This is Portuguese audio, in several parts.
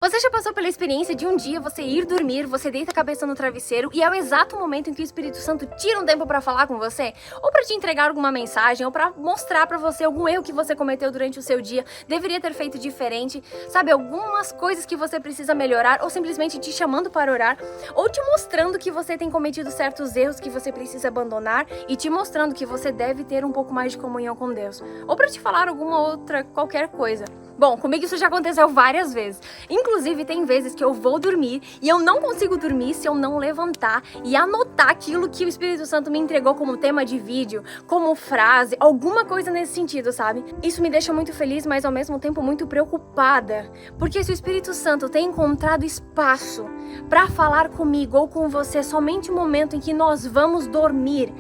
Você já passou pela experiência de um dia você ir dormir, você deita a cabeça no travesseiro e é o exato momento em que o Espírito Santo tira um tempo pra falar com você? Ou pra te entregar alguma mensagem, ou pra mostrar pra você algum erro que você cometeu durante o seu dia, deveria ter feito diferente, sabe, algumas coisas que você precisa melhorar, ou simplesmente te chamando para orar, ou te mostrando que você tem cometido certos erros que você precisa abandonar e te mostrando que você deve ter um pouco mais de comunhão com Deus, ou pra te falar alguma outra, qualquer coisa. Bom, comigo isso já aconteceu várias vezes. Inclusive, tem vezes que eu vou dormir e eu não consigo dormir se eu não levantar e anotar aquilo que o Espírito Santo me entregou como tema de vídeo, como frase, alguma coisa nesse sentido, sabe? Isso me deixa muito feliz, mas ao mesmo tempo muito preocupada. Porque se o Espírito Santo tem encontrado espaço para falar comigo ou com você somente no momento em que nós vamos dormir,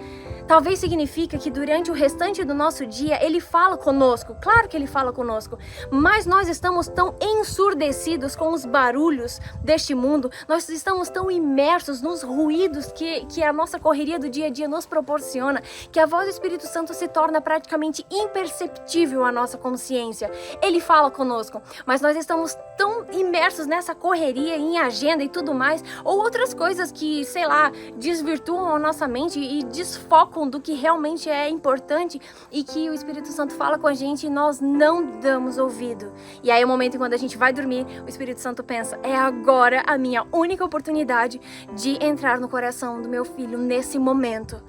talvez significa que durante o restante do nosso dia ele fala conosco, claro que ele fala conosco, mas nós estamos tão ensurdecidos com os barulhos deste mundo, nós estamos tão imersos nos ruídos que a nossa correria do dia a dia nos proporciona, que a voz do Espírito Santo se torna praticamente imperceptível à nossa consciência. Ele fala conosco, mas nós estamos tão imersos nessa correria, em agenda e tudo mais, ou outras coisas que, sei lá, desvirtuam a nossa mente e desfocam do que realmente é importante e que o Espírito Santo fala com a gente e nós não damos ouvido. E aí é o momento em quando a gente vai dormir, o Espírito Santo pensa, é agora a minha única oportunidade de entrar no coração do meu filho nesse momento.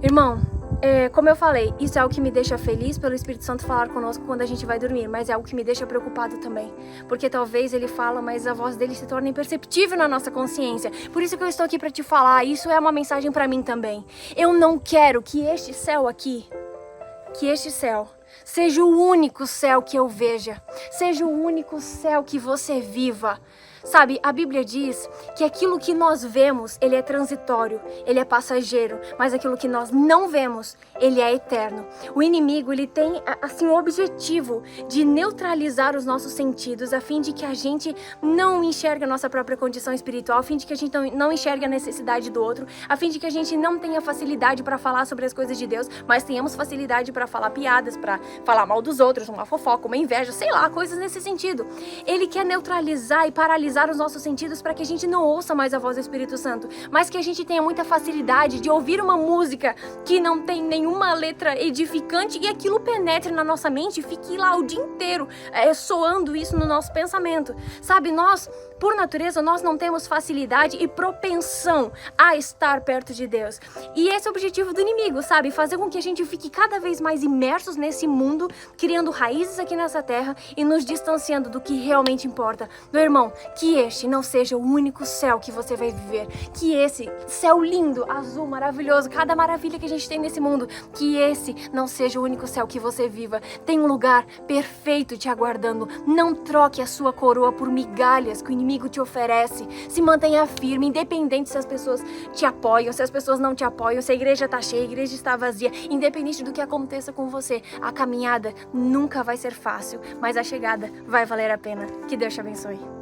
Irmão, como eu falei, isso é algo que me deixa feliz pelo Espírito Santo falar conosco quando a gente vai dormir, mas é algo que me deixa preocupado também, porque talvez ele fala, mas a voz dele se torna imperceptível na nossa consciência. Por isso que eu estou aqui para te falar, isso é uma mensagem para mim também. Eu não quero que este céu aqui, seja o único céu que eu veja, seja o único céu que você viva. Sabe, a Bíblia diz que aquilo que nós vemos, ele é transitório, ele é passageiro, mas aquilo que nós não vemos, ele é eterno. O inimigo, ele tem, assim, o objetivo de neutralizar os nossos sentidos, a fim de que a gente não enxergue a nossa própria condição espiritual, a fim de que a gente não enxergue a necessidade do outro, a fim de que a gente não tenha facilidade para falar sobre as coisas de Deus, mas tenhamos facilidade para falar piadas, para falar mal dos outros, uma fofoca, uma inveja, sei lá, coisas nesse sentido. Ele quer neutralizar e paralisar os nossos sentidos para que a gente não ouça mais a voz do Espírito Santo, mas que a gente tenha muita facilidade de ouvir uma música que não tem nenhuma letra edificante e aquilo penetre na nossa mente e fique lá o dia inteiro soando isso no nosso pensamento. Sabe, nós, por natureza, nós não temos facilidade e propensão a estar perto de Deus. E esse é o objetivo do inimigo, sabe? Fazer com que a gente fique cada vez mais imersos nesse mundo, criando raízes aqui nessa terra e nos distanciando do que realmente importa. Meu irmão, que este não seja o único céu que você vai viver. Que esse céu lindo, azul, maravilhoso, cada maravilha que a gente tem nesse mundo, que esse não seja o único céu que você viva. Tem um lugar perfeito te aguardando. Não troque a sua coroa por migalhas que o inimigo te oferece. Se mantenha firme, independente se as pessoas te apoiam, se as pessoas não te apoiam, se a igreja está cheia, a igreja está vazia, independente do que aconteça com você, a caminhada nunca vai ser fácil, mas a chegada vai valer a pena. Que Deus te abençoe.